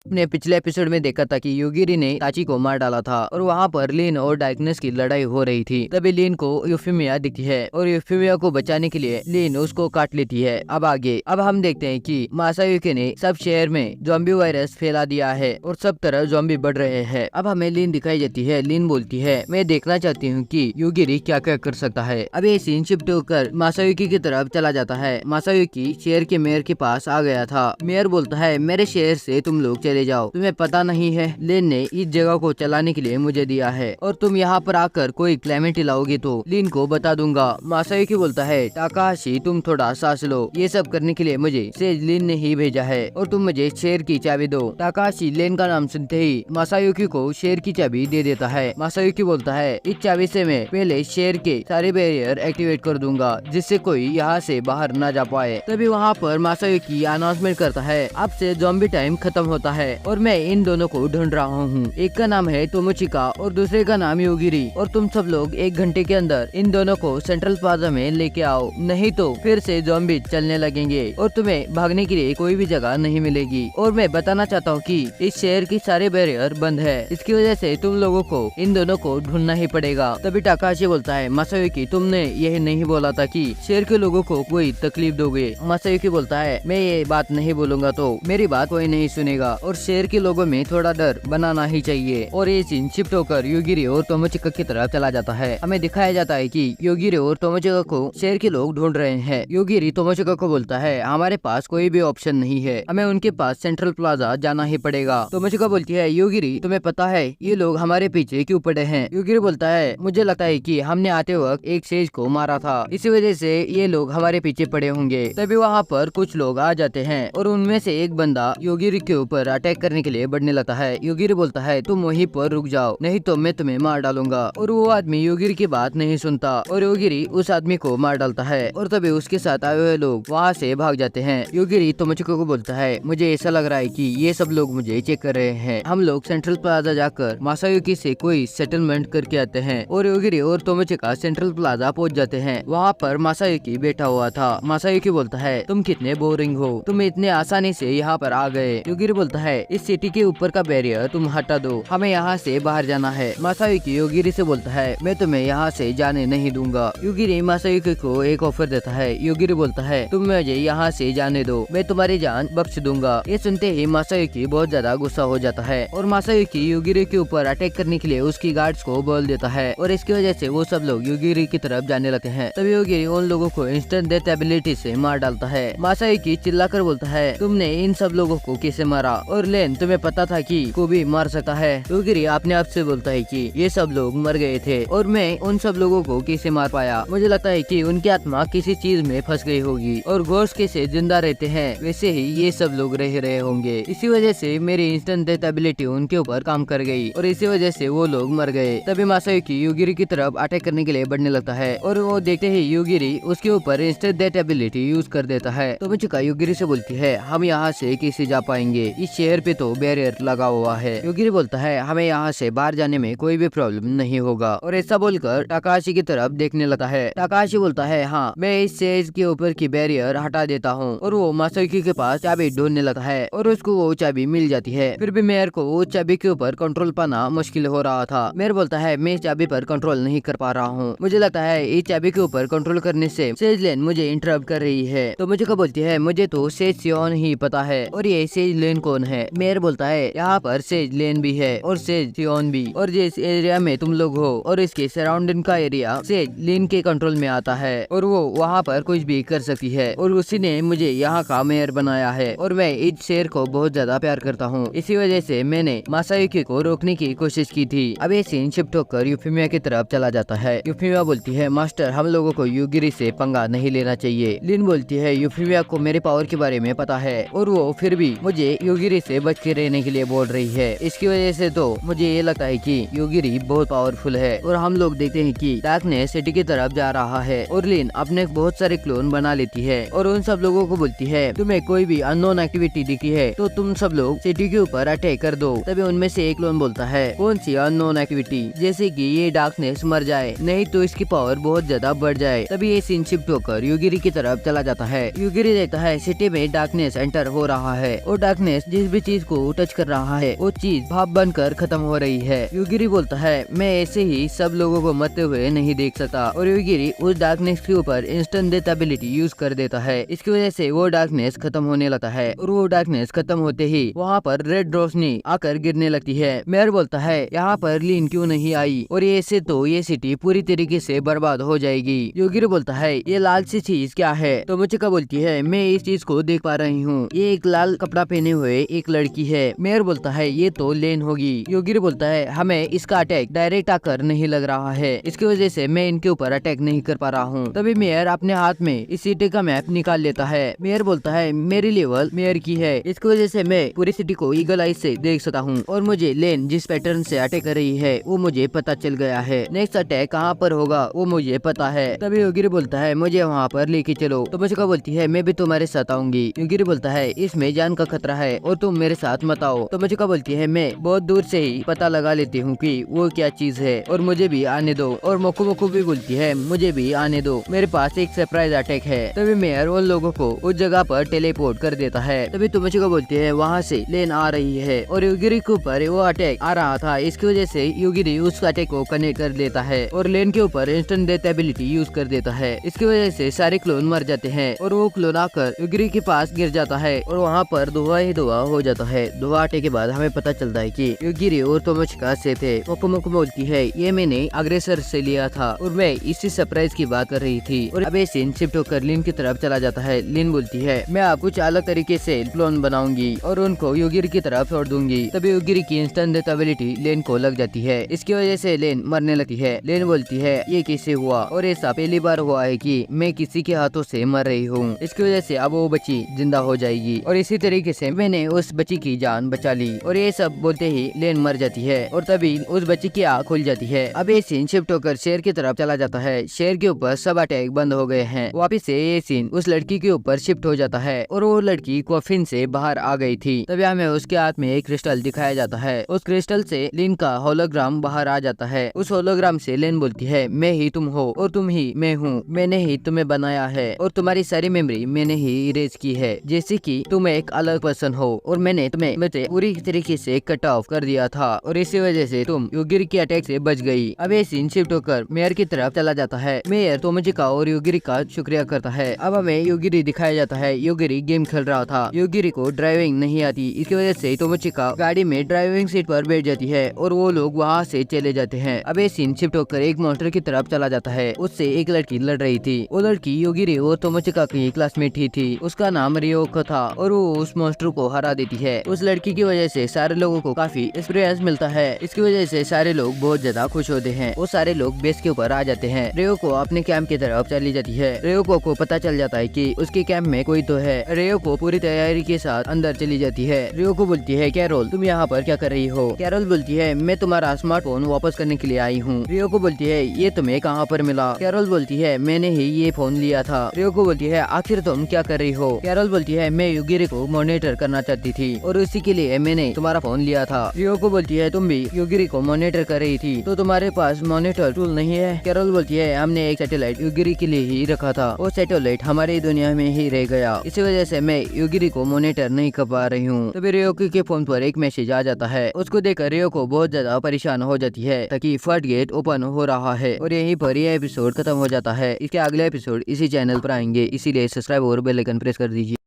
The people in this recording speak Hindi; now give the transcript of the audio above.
अपने पिछले एपिसोड में देखा था कि योगिरी ने ताची को मार डाला था और वहाँ पर लिन और डार्कनेस की लड़ाई हो रही थी। तभी लिन को यूफेमिया दिखती है और यूफेमिया को बचाने के लिए लिन उसको काट लेती है। अब हम देखते हैं कि मासायुकी ने सब शहर में ज़ॉम्बी वायरस फैला दिया है और सब तरह ज़ॉम्बी बढ़ रहे हैं। अब हमें लिन दिखाई देती है। लिन बोलती है, मैं देखना चाहती हूँ कि योगिरी क्या क्या कर सकता है। अब ये सीन शिफ्ट होकर मासायुकी की तरफ चला जाता है। मासायुकी शहर के मेयर के पास आ गया था। मेयर बोलता है, मेरे शहर से तुम लोग चले जाओ, तुम्हें पता नहीं है लिन ने इस जगह को चलाने के लिए मुझे दिया है और तुम यहाँ पर आकर कोई क्लेमेंटी लाओगे तो लिन को बता दूंगा। मासायुकी बोलता है, टाकाहाशी तुम थोड़ा सांस लो, ये सब करने के लिए मुझे सेज लिन ने ही भेजा है और तुम मुझे शेर की चाबी दो। टाकाहाशी लिन का नाम सुनते ही मासायुकी को शेर की चाबी दे देता है। मासायुकी बोलता है, इस चाबी से मैं पहले शेर के सारे बैरियर एक्टिवेट कर दूंगा जिससे कोई यहाँ से बाहर न जा पाए। तभी वहाँ पर मासायुकी अनाउंसमेंट करता है, अब से ज़ॉम्बी टाइम खत्म होता है और मैं इन दोनों को ढूंढ रहा हूँ। एक का नाम है तोमोचिका और दूसरे का नाम योगिरी और तुम सब लोग 1 घंटे के अंदर इन दोनों को सेंट्रल प्लाजा में लेके आओ, नहीं तो फिर से ज़ॉम्बी चलने लगेंगे और तुम्हें भागने के लिए कोई भी जगह नहीं मिलेगी। और मैं बताना चाहता हूँ कि इस शहर की सारे बैरियर बंद है, इसकी वजह से तुम लोगों को इन दोनों को ढूंढना ही पड़ेगा। तभी टाकाहाशी बोलता है, मासायुकी तुमने यह नहीं बोला था कि शहर के लोगों को कोई तकलीफ दोगे। मासायुकी बोलता है, मैं ये बात नहीं बोलूंगा तो मेरी बात कोई नहीं सुनेगा और शहर के लोगों में थोड़ा डर बनाना ही चाहिए। और ये सीन शिफ्ट होकर योगिरी और तोमोचिका की तरफ चला जाता है। हमें दिखाया जाता है कि योगिरी और तोमोचिका को शहर के लोग ढूंढ रहे हैं। योगिरी तोमोचिका को बोलता है, हमारे पास कोई भी ऑप्शन नहीं है, हमें उनके पास सेंट्रल प्लाजा जाना ही पड़ेगा। तोमोचिका बोलती है, योगिरी तुम्हें पता है ये लोग हमारे पीछे क्यों पड़े हैं। योगिरी बोलता है, मुझे लगता है कि हमने आते वक्त एक सेज को मारा था, इसी वजह से ये लोग हमारे पीछे पड़े होंगे। तभी वहाँ पर कुछ लोग आ जाते हैं और उनमें से एक बंदा योगिरी के ऊपर अटैक करने के लिए बढ़ने लगता है। योगिरी बोलता है, तुम वहीं पर रुक जाओ, नहीं तो मैं तुम्हें मार डालूंगा। और वो आदमी योगिरी की बात नहीं सुनता और योगिरी उस आदमी को मार डालता है और तभी उसके साथ आए हुए लोग वहाँ से भाग जाते हैं। योगिरी तोमोचिका को बोलता है, मुझे ऐसा लग रहा है कि ये सब लोग मुझे चेक कर रहे हैं, हम लोग सेंट्रल प्लाजा जाकर मासायुकी से कोई सेटलमेंट करके आते हैं। और योगिरी और तोमोचिका सेंट्रल प्लाजा पहुँच जाते हैं। वहाँ पर मासायुकी बैठा हुआ था। मासायुकी बोलता है, तुम कितने बोरिंग हो, तुम इतने आसानी से यहाँ पर आ गए। योगिरी बोलता है, इस सिटी के ऊपर का बैरियर तुम हटा दो, हमें यहाँ से बाहर जाना है। मासायुकी योगिरी से बोलता है, मैं तुम्हें यहाँ से जाने नहीं दूंगा। योगिरी मासायुकी को एक ऑफर देता है। योगिरी बोलता है, तुम मुझे यहाँ से जाने दो, मैं तुम्हारी जान बख्श दूंगा। ये सुनते ही मासायुकी बहुत ज्यादा गुस्सा हो जाता है और मासायुकी योगिरी के ऊपर अटैक करने के लिए उसकी गार्ड्स को बोल देता है और इसकी वजह से वो सब लोग योगिरी की तरफ जाने लगते हैं। तभी योगिरी उन लोगों को इंस्टेंट डेथ एबिलिटी से मार डालता है। मासायुकी चिल्लाकर बोलता है, तुमने इन सब लोगों को कैसे मारा और लेन तुम्हें पता था कि को भी मार सकता है। योगिरी अपने आप से बोलता है कि ये सब लोग मर गए थे और मैं उन सब लोगों को कैसे मार पाया। मुझे लगता है कि उनकी आत्मा किसी चीज में फंस गई होगी और घोष कैसे जिंदा रहते हैं वैसे ही ये सब लोग रह रहे होंगे। इसी वजह से मेरी इंस्टेंट डेथ एबिलिटी उनके ऊपर काम कर गई और इसी वजह से वो लोग मर गए। तभी मासायुकी योगिरी की तरफ अटैक करने के लिए बढ़ने लगता है और वो देखते ही योगिरी उसके ऊपर इंस्टेंट डेथ एबिलिटी यूज कर देता है। तो तोमोचिका योगिरी से बोलती है, हम यहाँ से कैसे जा पाएंगे, इस शहर पे तो बैरियर लगा हुआ है। योगिरी बोलता है, हमें यहाँ से बाहर जाने में कोई भी प्रॉब्लम नहीं होगा और ऐसा बोलकर टाकाहाशी की तरफ देखने लगता है। टाकाहाशी बोलता है, हाँ मैं इस सेज के ऊपर की बैरियर हटा देता हूँ और वो मासायुकी के पास चाबी ढूंढने लगता है और उसको वो चाबी मिल जाती है। फिर भी मेयर को वो चाबी के ऊपर कंट्रोल पाना मुश्किल हो रहा था। मेयर बोलता है, मैं चाबी पर कंट्रोल नहीं कर पा रहा हूँ, मुझे लगता है इस चाबी के ऊपर कंट्रोल करने से सेज लेन मुझे इंटरप्ट कर रही है। तो मुझे बोलती है, मुझे तो सेज सियोन ही पता है और ये सेज लेन कौन है। मेयर बोलता है, यहाँ पर सेज लेन भी है और सेज सियोन भी और जिस एरिया में तुम लोग हो और इसके सराउंडिंग का एरिया सेज लेन के कंट्रोल में आता है और वो वहाँ पर कुछ भी कर सकती है और उसी ने मुझे यहाँ का मेयर बनाया है और मैं इस शेर को बहुत ज्यादा प्यार करता हूँ, इसी वजह से मैंने मासायुकी को रोकने की कोशिश की थी। अब ये सीन शिफ्ट होकर यूफेमिया की तरफ चला जाता है। यूफेमिया बोलती है, मास्टर हम लोगों को योगिरी से पंगा नहीं लेना चाहिए। लिन बोलती है, यूफेमिया को मेरे पावर के बारे में पता है और वो फिर भी मुझे योगिरी से बच के रहने के लिए बोल रही है। इसकी वजह से तो मुझे ये लगता है कि योगिरी बहुत पावरफुल है और हम लोग देखते हैं कि डार्कनेस सिटी की तरफ जा रहा है और लिन अपने बहुत सारे क्लोन बना लेती है और उन सब लोगों को बोलती है, तुम्हें कोई भी अननोन एक्टिविटी दिखी है तो तुम सब लोग सिटी के ऊपर अटैक कर दो। तभी उनमें से एक क्लोन बोलता है, कौन सी अननोन एक्टिविटी, जैसे कि ये डार्कनेस मर जाए, नहीं तो इसकी पावर बहुत ज्यादा बढ़ जाए। तभी ये सीन शिफ्ट होकर योगिरी की तरफ चला जाता है। योगिरी देखता है सिटी में डार्कनेस एंटर हो रहा है और डार्कनेस जिस भी भी चीज को टच कर रहा है वो चीज भाप बनकर खत्म हो रही है। योगिरी बोलता है मैं ऐसे ही सब लोगों को मरते हुए नहीं देख सकता और योगिरी उस डार्कनेस के ऊपर इंस्टेंट डेथ एबिलिटी यूज कर देता है। इसकी वजह से वो डार्कनेस खत्म होने लगता है और वो डार्कनेस खत्म होते ही वहाँ पर रेड रोशनी आकर गिरने लगती है। मेयर बोलता है यहाँ पर लीन क्यों नहीं आई और ऐसे तो ये सिटी पूरी तरीके से बर्बाद हो जाएगी। योगिरी बोलता है ये लाल सी चीज क्या है। तो मुझे बोलती है मैं इस चीज को देख पा रही हूँ, ये एक लाल कपड़ा पहने हुए एक लड़की है। मेयर बोलता है ये तो लेन होगी। योगिरी बोलता है हमें इसका अटैक डायरेक्ट आकर नहीं लग रहा है, इसकी वजह से मैं इनके ऊपर अटैक नहीं कर पा रहा हूँ। तभी मेयर अपने हाथ में इस सिटी का मैप निकाल लेता है। मेयर बोलता है मेरी लेवल मेयर की है, इसकी वजह से मैं पूरी सिटी को ईगल आई से देख सकता हूँ और मुझे लेन जिस पैटर्न से अटैक कर रही है वो मुझे पता चल गया है। नेक्स्ट अटैक कहाँ पर होगा वो मुझे पता है। तभी योगिरी बोलता है मुझे वहाँ पर लेके चलो। तो मुझे बोलती है मैं भी तुम्हारे साथ आऊंगी। योगिरी बोलता है इसमें जान का खतरा है और तुम मेरे साथ मत आओ। तो मुझे बोलती है मैं बहुत दूर से ही पता लगा लेती हूँ कि वो क्या चीज है और मुझे भी आने दो। और मोकू भी बोलती है मुझे भी आने दो, मेरे पास एक सरप्राइज अटैक है। तभी मेयर उन लोगों को उस जगह पर टेलीपोर्ट कर देता है। तभी तो मुझे बोलती है वहाँ से लेन आ रही है और योगिरी के ऊपर वो अटैक आ रहा था, इसकी वजह से योगिरी उस अटैक को कनेक्ट कर लेता है और लेन के ऊपर इंस्टेंट डेथ एबिलिटी यूज कर देता है। इसकी वजह से सारे क्लोन मर जाते हैं और वो क्लोन आकर योगिरी के पास गिर जाता है और वहाँ पर धुआं ही धुआं हो जाता है। धुआं आटे के बाद हमें पता चलता है कि योगिरी और तोमोचिका से थे। मोको बोलती है ये मैंने अग्रेसर से लिया था और मैं इसी सरप्राइज की बात कर रही थी। और अब ये सीन शिफ्ट होकर लिन की तरफ चला जाता है। लिन बोलती है मैं आप कुछ अलग तरीके से क्लोन बनाऊंगी और उनको योगिरी की तरफ छोड़ दूंगी। तभी योगिरी की इंस्टेंट डेथ एबिलिटी लेन को लग जाती है, इसकी वजह से लेन मरने लगती है। लेन बोलती है ये कैसे हुआ और ऐसा पहली बार हुआ है कि मैं किसी के हाथों से मर रही हूँ, इसकी वजह से अब वो बच्ची जिंदा हो जाएगी और इसी तरीके से मैंने उस बच्ची की जान बचा ली। और ये सब बोलते ही लेन मर जाती है और तभी उस बच्ची की आँख खुल जाती है। अब ये सीन शिफ्ट होकर शेर की तरफ चला जाता है। शेर के ऊपर सब अटैक बंद हो गए हैं। वापिस से ये सीन उस लड़की के ऊपर शिफ्ट हो जाता है और वो लड़की कॉफिन से बाहर आ गई थी। तभी हमें उसके हाथ में एक क्रिस्टल दिखाया जाता है। उस क्रिस्टल से लिन का होलोग्राम बाहर आ जाता है। उस होलोग्राम से लिन बोलती है मैं ही तुम हो और तुम ही मैं हूँ, मैंने ही तुम्हें बनाया है और तुम्हारी सारी मेमोरी मैंने ही इरेज की है, जैसे कि तुम एक अलग पर्सन हो और मैंने तुम्हें पूरी तरीके से कट ऑफ कर दिया था और इसी वजह से तुम योगिरी के अटैक से बच गई। अब ये सीन शिफ्ट होकर मेयर की तरफ चला जाता है। मेयर तोमोचिका और योगिरी का शुक्रिया करता है। अब हमें योगिरी दिखाया जाता है। योगिरी गेम खेल रहा था, योगिरी को ड्राइविंग नहीं आती, इसकी वजह से तोमोचिका गाड़ी में ड्राइविंग सीट पर बैठ जाती है और वो लोग वहाँ से चले जाते हैं। अब ये सीन शिफ्ट होकर एक मॉन्स्टर की तरफ चला जाता है। उससे एक लड़की लड़ रही थी। वो लड़की योगिरी और तोमोचिका की क्लासमेट ही थी। उसका नाम रियोको था और वो उस मॉन्स्टर को हरा देती है। उस लड़की की वजह से सारे लोगों को काफी एक्सपीरियंस मिलता है। इसकी वजह से सारे लोग बहुत ज्यादा खुश होते हैं। वो सारे लोग बेस के ऊपर आ जाते हैं। रियोको अपने कैंप की तरफ चली जाती है। रियोको को पता चल जाता है कि उसके कैंप में कोई तो है। रियोको पूरी तैयारी के साथ अंदर चली जाती है। रियोको बोलती है कैरोल तुम यहाँ पर क्या कर रही हो। कैरोल बोलती है मैं तुम्हारा स्मार्टफोन वापस करने के लिए आई हूँ। रियोको बोलती है ये तुम्हें कहाँ पर मिला। कैरोल बोलती है मैंने ही ये फोन लिया था। रियोको बोलती है आखिर तुम क्या कर रही हो। कैरोल बोलती है मैं योगिरी को मॉनिटर करना चाहती थी और उसी के लिए मैंने तुम्हारा फोन लिया था। रियोको बोलती है तुम भी योगिरी को मॉनिटर कर रही थी तो तुम्हारे पास मॉनिटर टूल नहीं है। कैरोल बोलती है हमने एक सैटेलाइट योगिरी के लिए ही रखा था, वो सैटेलाइट हमारी दुनिया में ही रह गया, इसी वजह से मैं योगिरी को मॉनिटर नहीं कर पा रही हूँ। तभी रियोको के फोन पर एक मैसेज आ जाता है। उसको देखकर रियोको बहुत ज्यादा परेशान हो जाती है ताकि फर्स्ट गेट ओपन हो रहा है और यहीं पर यह एपिसोड खत्म हो जाता है। इसके अगले एपिसोड इसी चैनल पर आएंगे, इसीलिए सब्सक्राइब और बेल आइकन प्रेस कर दीजिए।